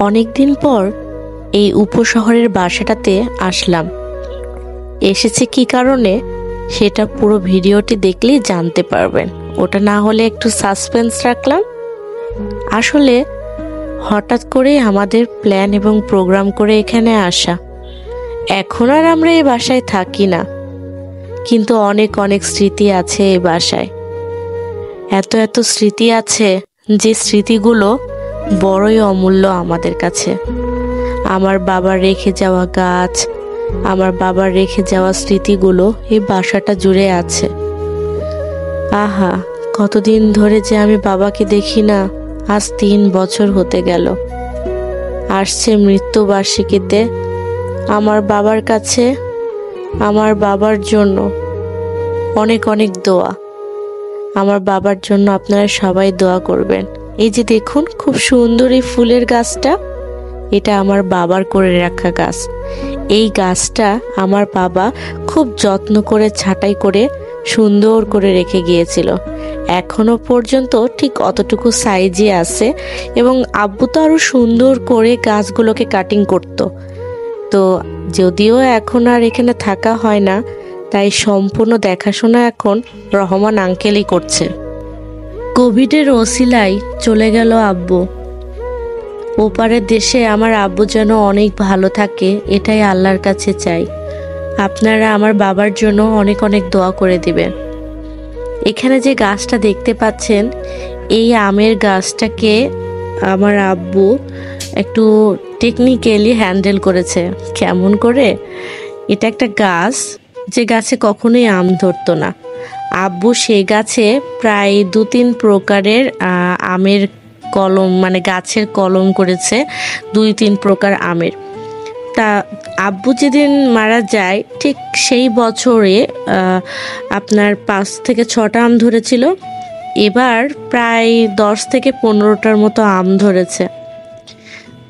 অনেক দিন পর এই উপশহরের বাসাটাতে আসলাম। এসেছে কি কারণে সেটা পুরো ভিডিওটি দেখলেই জানতে পারবেন। ওটা না হলে একটু সাসপেন্স রাখলাম। আসলে হঠাৎ করে আমাদের প্ল্যান এবং প্রোগ্রাম করে এখানে আসা। এখন আর আমরা এই বাসায় থাকি না, কিন্তু অনেক অনেক স্মৃতি আছে এই বাসায়। এত এত স্মৃতি আছে যে স্মৃতিগুলো বড়ই অমূল্য আমাদের কাছে। আমার বাবার রেখে যাওয়া গাছ, আমার বাবার রেখে যাওয়া স্মৃতিগুলো এই বাসাটা জুড়ে আছে। আহা, কতদিন ধরে যে আমি বাবাকে দেখি না। আজ 3 বছর হতে গেল। আসছে মৃত্যুবার্ষিকীতে আমার বাবার কাছে আমার বাবার জন্য অনেক অনেক দোয়া। আমার বাবার জন্য আপনারা সবাই দোয়া করবেন। এই যে দেখুন, খুব সুন্দর এই ফুলের গাছটা, এটা আমার বাবার করে রাখা গাছ। এই গাছটা আমার বাবা খুব যত্ন করে ছাঁটাই করে সুন্দর করে রেখে গিয়েছিল। এখনো পর্যন্ত ঠিক অতটুকু সাইজে আছে এবং আব্বু তো আরো সুন্দর করে গাছগুলোকে কাটিং করত। তো যদিও এখন আর এখানে থাকা হয় না, তাই সম্পূর্ণ দেখাশোনা এখন রহমান আঙ্কেলই করছে। কোভিডের ওসিলায় চলে গেল আব্বু। ওপারের দেশে আমার আব্বু যেন অনেক ভালো থাকে, এটাই আল্লাহর কাছে চাই। আপনারা আমার বাবার জন্য অনেক অনেক দোয়া করে দিবেন। এখানে যে গাছটা দেখতে পাচ্ছেন, এই আমের গাছটাকে আমার আব্বু একটু টেকনিক্যালি হ্যান্ডেল করেছে। কেমন করে? এটা একটা গাছ যে গাছে কখনোই আম ধরতো না। আব্বু সেই গাছে প্রায় 2-3 প্রকারের আমের কলম, মানে গাছের কলম করেছে 2-3 প্রকার আমের। তা আব্বু যেদিন মারা যায় ঠিক সেই বছরে আপনার 5 থেকে 6টা আম ধরেছিল। এবার প্রায় 10 থেকে 15টার মতো আম ধরেছে।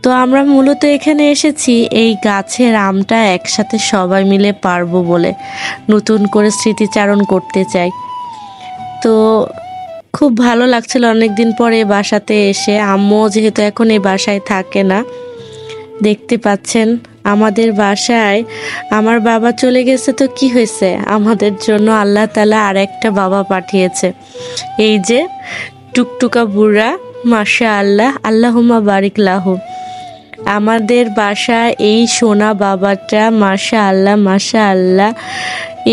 তো আমরা মূলত এখানে এসেছি এই গাছের আমটা একসাথে সবাই মিলে পারবো বলে, নতুন করে স্মৃতিচারণ করতে চাই। তো খুব ভালো লাগছিল অনেকদিন পরে বাসাতে এসে। আম্মু যেহেতু এখন এই বাসায় থাকে না, দেখতে পাচ্ছেন আমাদের বাসায় আমার বাবা চলে গেছে তো কি হয়েছে, আমাদের জন্য আল্লাহ তাআলা আর একটা বাবা পাঠিয়েছে। এই যে টুকটুকা বুড়া, মাশাআল্লাহ, আল্লাহুম্মা বারিক লাহু। আমাদের বাসায় এই সোনা বাবাটা, মাশাআল্লাহ মাশাআল্লাহ,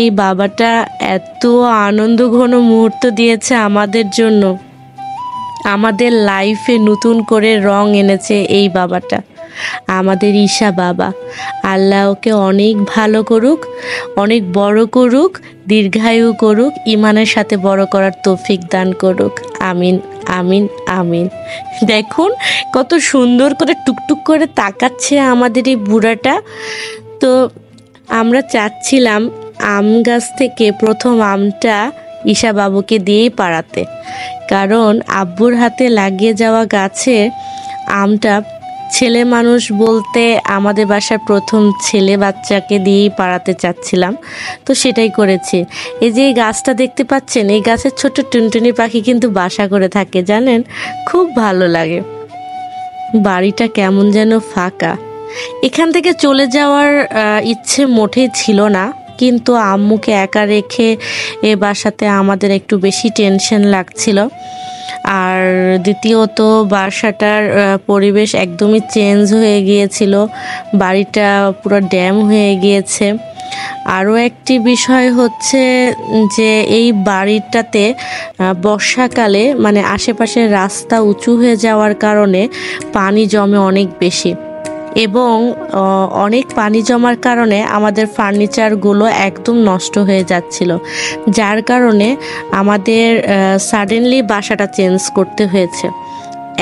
এই বাবাটা এত আনন্দ ঘন মুহূর্ত দিয়েছে আমাদের জন্য। আমাদের লাইফে নতুন করে রং এনেছে এই বাবাটা, আমাদের ঈশা বাবা। আল্লাহ ওকে অনেক ভালো করুক, অনেক বড় করুক, দীর্ঘায়ু করুক, ইমানের সাথে বড় করার তৌফিক দান করুক। আমিন আমিন আমিন। দেখুন কত সুন্দর করে টুকটুক করে তাকাচ্ছে আমাদের এই বুড়াটা। তো আমরা চাচ্ছিলাম আম গাছ থেকে প্রথম আমটা ঈশা বাবুকে দিয়েই পাড়াতে, কারণ আব্বুর হাতে লাগিয়ে যাওয়া গাছে আমটা ছেলে মানুষ বলতে আমাদের বাসার প্রথম ছেলে বাচ্চাকে দিয়েই পাড়াতে চাচ্ছিলাম। তো সেটাই করেছি। এই যে এই গাছটা দেখতে পাচ্ছেন, এই গাছের ছোট টুনটুনি পাখি কিন্তু বাসা করে থাকে জানেন, খুব ভালো লাগে। বাড়িটা কেমন যেন ফাঁকা। এখান থেকে চলে যাওয়ার ইচ্ছে মোটেই ছিল না, কিন্তু আম্মুকে একা রেখে এ বাসাতে আমাদের একটু বেশি টেনশন লাগছিল। আর দ্বিতীয়ত বাসাটার পরিবেশ একদমই চেঞ্জ হয়ে গিয়েছিল, বাড়িটা পুরো ড্যাম হয়ে গিয়েছে। আরও একটি বিষয় হচ্ছে যে এই বাড়িটাতে বর্ষাকালে মানে আশেপাশের রাস্তা উঁচু হয়ে যাওয়ার কারণে পানি জমে অনেক বেশি, এবং অনেক পানি জমার কারণে আমাদের ফার্নিচারগুলো একদম নষ্ট হয়ে যাচ্ছিল, যার কারণে আমাদের সাডেনলি বাসাটা চেঞ্জ করতে হয়েছে।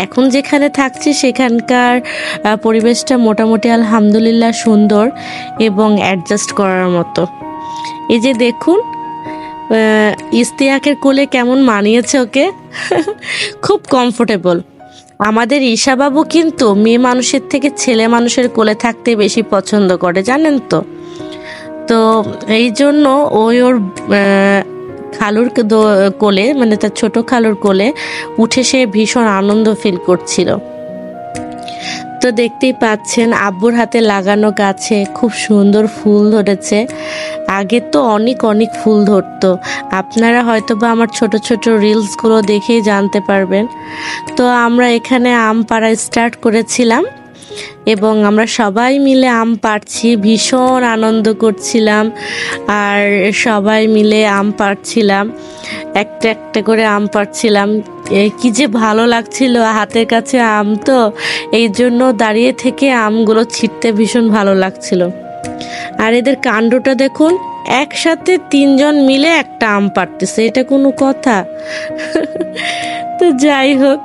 এখন যেখানে থাকছি সেখানকার পরিবেশটা মোটামুটি আলহামদুলিল্লাহ সুন্দর এবং অ্যাডজাস্ট করার মতো। এই যে দেখুন ইস্তিয়াকের কোলে কেমন মানিয়েছে ওকে, খুব কমফোর্টেবল। আমাদের ঈশা বাবু কিন্তু মেয়ে মানুষের থেকে ছেলে মানুষের কোলে থাকতে বেশি পছন্দ করে জানেন তো। তো এই জন্য ওই ওর খালুর কোলে, মানে তার ছোট খালুর কোলে উঠে সে ভীষণ আনন্দ ফিল করছিল। তো দেখতেই পাচ্ছেন আব্বুর হাতে লাগানো গাছে খুব সুন্দর ফুল ধরেছে। আগে তো অনেক অনেক ফুল ধরতো, আপনারা হয়তো বা আমার ছোট ছোট রিলসগুলো দেখেই জানতে পারবেন। তো আমরা এখানে আম পাড়া স্টার্ট করেছিলাম এবং আমরা সবাই মিলে আম পাড়ছি, ভীষণ আনন্দ করছিলাম আর সবাই মিলে আম পাড়ছিলাম, একটা একটা করে আম পাড়ছিলাম। কি যে ভালো লাগছিল, হাতের কাছে আম তো এই জন্য দাঁড়িয়ে থেকে আমগুলো ছিঁড়তে ভীষণ ভালো লাগছিল। আর এদের কাণ্ডটা দেখুন, একসাথে 3 জন মিলে একটা আম পাড়তেছে, এটা কোনো কথা? তো যাই হোক,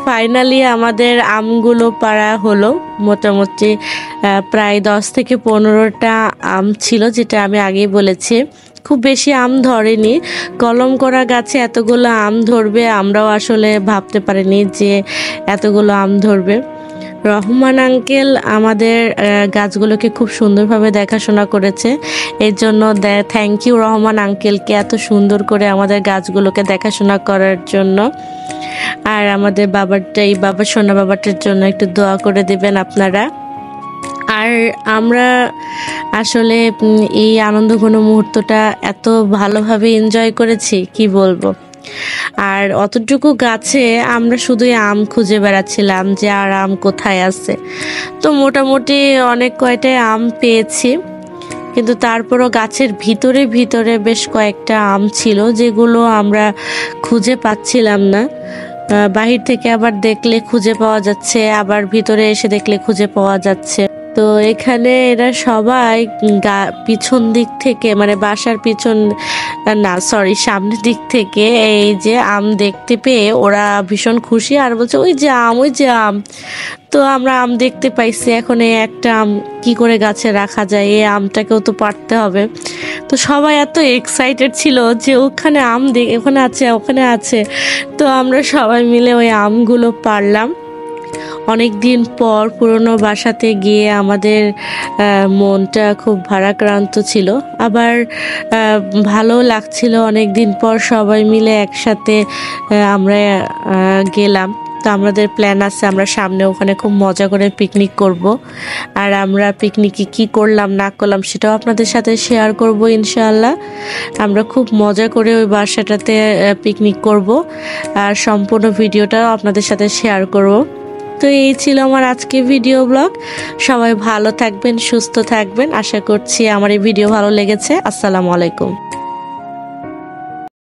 ফাইনালি আমাদের আমগুলো পাড়া হলো। মোটামুটি প্রায় 10 থেকে 15টা আম ছিল, যেটা আমি আগেই বলেছি। খুব বেশি আম ধরেনি, কলম করা গাছে এতগুলো আম ধরবে আমরাও আসলে ভাবতে পারিনি যে এতগুলো আম ধরবে। রহমান আঙ্কেল আমাদের গাছগুলোকে খুব সুন্দরভাবে দেখাশোনা করেছে, এর জন্য থ্যাংক ইউ রহমান আঙ্কেলকে, এত সুন্দর করে আমাদের গাছগুলোকে দেখাশোনা করার জন্য। আর আমাদের বাবারটাই, বাবা সোনা বাবাটার জন্য একটু দোয়া করে দিবেন আপনারা। আর আমরা আসলে এই আনন্দঘন মুহূর্তটা এত ভালোভাবে এনজয় করেছি কি বলবো। আর অতটুকু গাছে আমরা শুধুই আম খুঁজে বেড়াচ্ছিলাম যে আর আম কোথায় আছে। তো মোটামুটি অনেক কয়টাই আম পেয়েছি, কিন্তু তারপরও গাছের ভিতরে ভিতরে বেশ কয়েকটা আম ছিল যেগুলো আমরা খুঁজে পাচ্ছিলাম না। বাহির থেকে আবার দেখলে খুঁজে পাওয়া যাচ্ছে, আবার ভিতরে এসে দেখলে খুঁজে পাওয়া যাচ্ছে। তো এখানে এরা সবাই পিছন দিক থেকে, মানে বাসার পিছন না সরি সামনের দিক থেকে এই যে আম দেখতে পেয়ে ওরা ভীষণ খুশি আর বলছে ওই যে আম, ওই যে আম। তো আমরা আম দেখতে পাইছি, এখন এই একটা আম কি করে গাছে রাখা যায়, এই আমটাকেও তো পারতে হবে। তো সবাই এত এক্সাইটেড ছিল যে ওখানে আম ওখানে আছে, ওখানে আছে। তো আমরা সবাই মিলে ওই আমগুলো পারলাম। অনেক দিন পর পুরনো বাসাতে গিয়ে আমাদের মনটা খুব ভারাক্রান্ত ছিল, আবার ভালো লাগছিল। অনেক দিন পর সবাই মিলে একসাথে আমরা গেলাম। তো আমাদের প্ল্যান আছে আমরা সামনে ওখানে খুব মজা করে পিকনিক করব। আর আমরা পিকনিকে কি করলাম না করলাম সেটাও আপনাদের সাথে শেয়ার করব ইনশাআল্লাহ। আমরা খুব মজা করে ওই বাসাটাতে পিকনিক করব আর সম্পূর্ণ ভিডিওটাও আপনাদের সাথে শেয়ার করব। তো এই ছিল আমার আজকে ভিডিও ব্লগ। সবাই ভালো থাকবেন, সুস্থ থাকবেন, আশা করছি আমার এই ভিডিও ভালো লেগেছে। আসসালামু আলাইকুম।